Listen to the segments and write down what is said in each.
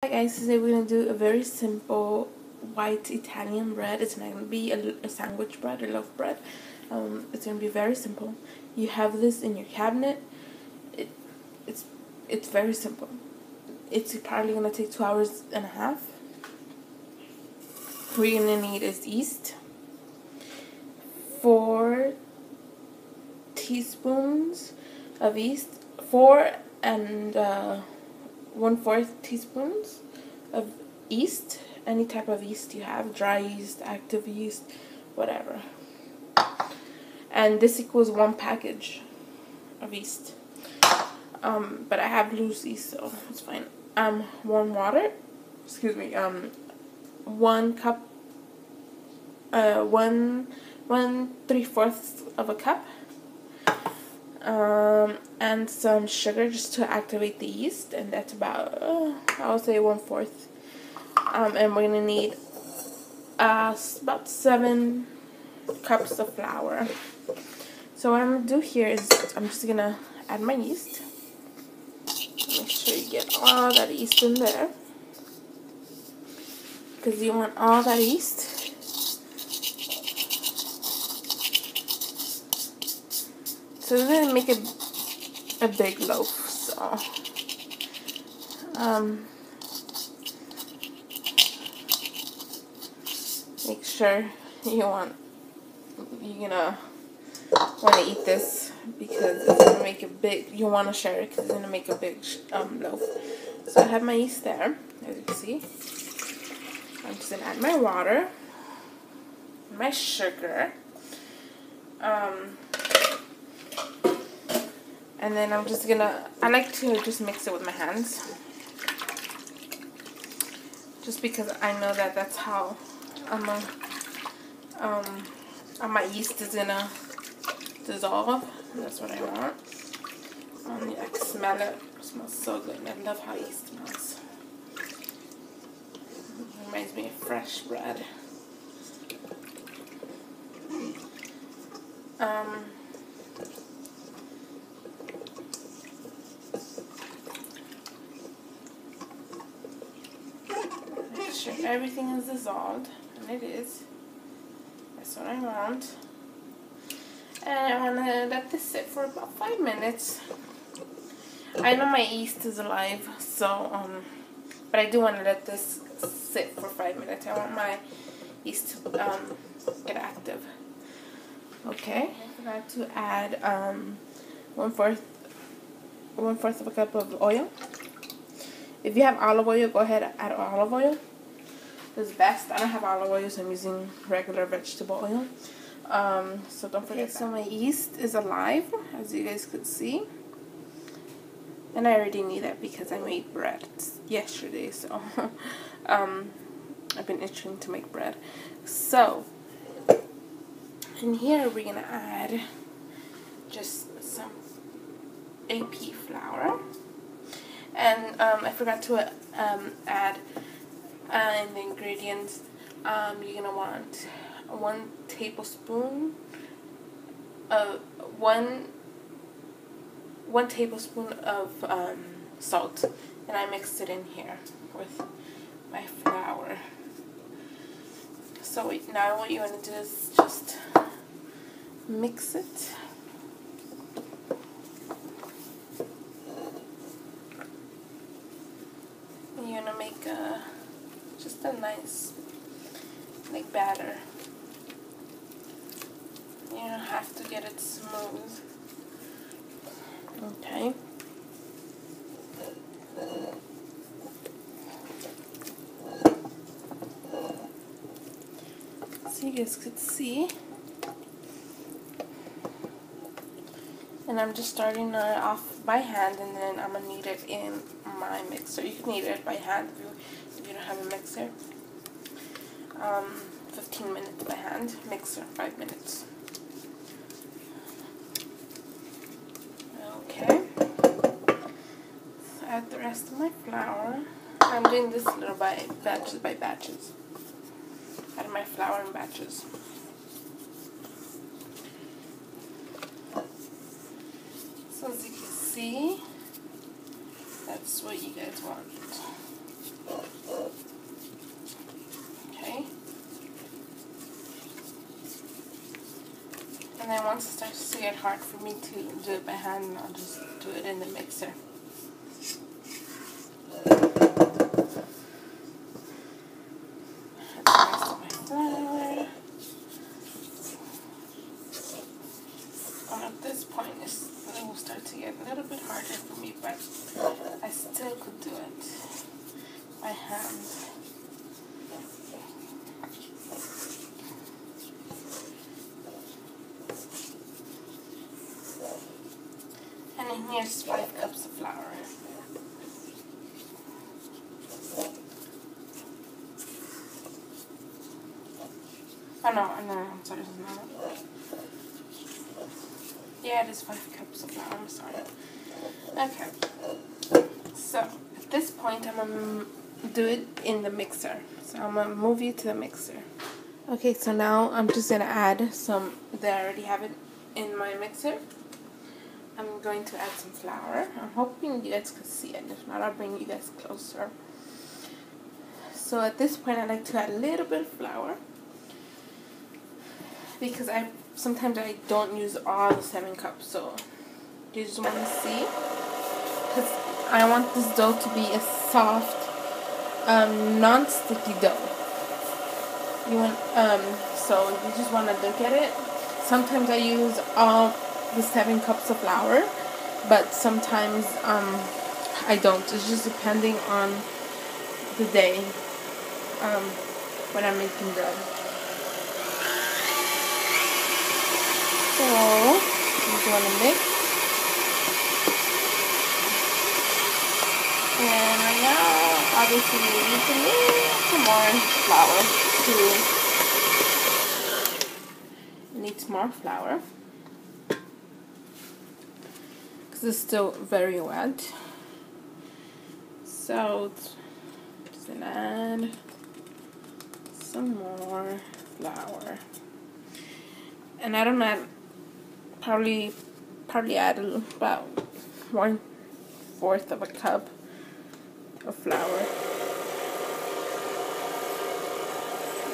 Hi guys, today we're going to do a very simple white Italian bread. It's not going to be a sandwich bread or loaf bread. It's going to be very simple. You have this in your cabinet. It's very simple. It's probably going to take 2 hours and a half. What you're going to need is yeast, 4 teaspoons of yeast, 4 and 1/4 teaspoons of yeast, any type of yeast you have, dry yeast, active yeast, whatever. And this equals 1 package of yeast. But I have loose yeast, so it's fine. Warm water, 1 cup, 1/3 of a cup, and some sugar just to activate the yeast, and that's about I would say 1/4. And we're gonna need about 7 cups of flour. So what I'm gonna do here is I'm just gonna add my yeast. Make sure you get all that yeast in there, because you want all that yeast. So we're gonna make a big loaf. So make sure you're gonna want to eat this, because it's gonna make a big. You want to share it because it's gonna make a big loaf. So I have my yeast there, as you can see. I'm just gonna add my water, my sugar, and then I'm just gonna. I like to just mix it with my hands, just because I know that that's how my yeast is gonna dissolve. That's what I want. I can smell it. It smells so good. I love how yeast smells. It reminds me of fresh bread. Make sure everything is dissolved, and it is. That's what I want. And I want to let this sit for about 5 minutes. I know my yeast is alive, so but I do want to let this sit for 5 minutes. I want my yeast to get active. Okay. I forgot to add 1/4 of a cup of oil. If you have olive oil, go ahead and add olive oil. It's best. I don't have olive oil, so I'm using regular vegetable oil. So don't forget. Okay, so my yeast is alive, as you guys could see. And I already knew that because I made bread yesterday, so I've been itching to make bread. So in here we're gonna add just some AP flour, and I forgot to add in the ingredients. You're gonna want 1 tablespoon of one tablespoon of salt, and I mixed it in here with my flour. So now what you want to do is just mix it. And you're gonna make just a nice batter. You don't have to get it smooth. Okay. So you guys could see. And I'm just starting off by hand, and then I'm gonna knead it in my mixer. You can knead it by hand if you don't have a mixer. 15 minutes by hand. Mixer 5 minutes. Okay. So add the rest of my flour. I'm doing this little by batches. Add my flour in batches. So as you can see, that's what you guys want. once it starts to get hard for me to do it by hand, I'll just do it in the mixer. At this point, it will start to get a little bit harder for me, but I still could do it by hand. And then here's 5 cups of flour. Oh no, I'm sorry, it's not. Yeah, it is 5 cups of flour, I'm sorry. Okay, so at this point I'm going to do it in the mixer. So I'm going to move you to the mixer. Okay, so now I'm just going to add some, I already have it in my mixer. I'm going to add some flour. I'm hoping you guys can see it. If not, I'll bring you guys closer. So at this point I like to add a little bit of flour, because sometimes I don't use all the 7 cups, so you just want to see, because I want this dough to be a soft, non-sticky dough. So you just want to look at it. Sometimes I use all the 7 cups of flour, but sometimes I don't. It's just depending on the day when I'm making bread. So, you just want to mix. And right now, obviously, we need a little more flour. Needs more flour, because it's still very wet. So, just gonna add some more flour. And I don't add, probably add about 1/4 of a cup of flour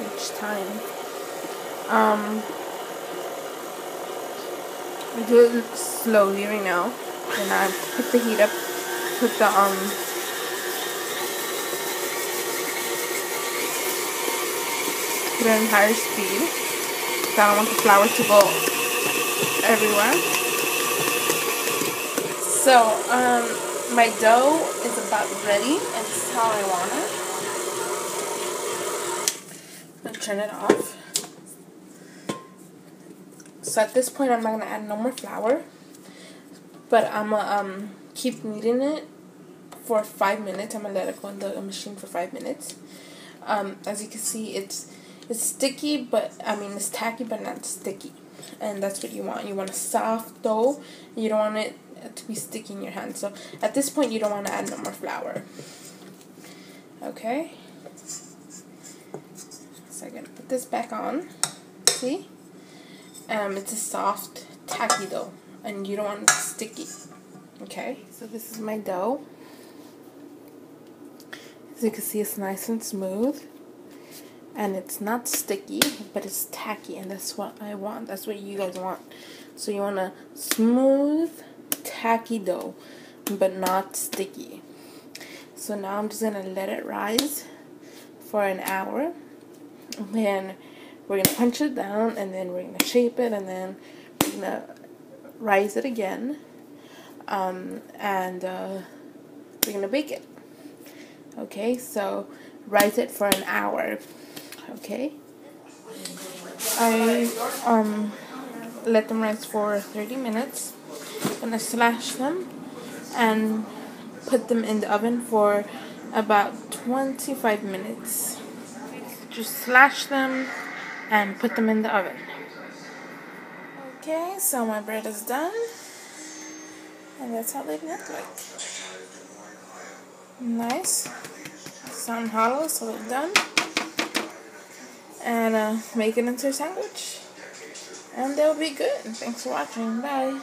each time. I do it slowly right now. Then I put the heat up, put it on higher speed. So I don't want the flour to go everywhere. So my dough is about ready, and this is how I want it. I'm gonna turn it off. So at this point, I'm not gonna add no more flour, but I'm gonna keep kneading it for 5 minutes. I'm gonna let it go in the machine for 5 minutes. As you can see, it's sticky, but it's tacky, but not sticky, and that's what you want. You want a soft dough. You don't want it to be sticky in your hand. So at this point, you don't want to add no more flour. Okay. So I'm gonna put this back on. See? It's a soft, tacky dough, and you don't want it sticky. Okay, so this is my dough. As you can see, it's nice and smooth, and it's not sticky, but it's tacky, and that's what I want. That's what you guys want. So you want a smooth, tacky dough, but not sticky. So now I'm just gonna let it rise for an hour, and then we're going to punch it down, and then we're going to shape it, and then we're going to rise it again, and we're going to bake it. Okay, so rise it for an hour. Okay, I let them rise for 30 minutes. I'm going to slash them and put them in the oven for about 25 minutes. Just slash them and put them in the oven. Okay, so my bread is done, and that's how they look like. Nice. Sound hollow, so they're done. And make it into a sandwich, and they'll be good. Thanks for watching. Bye.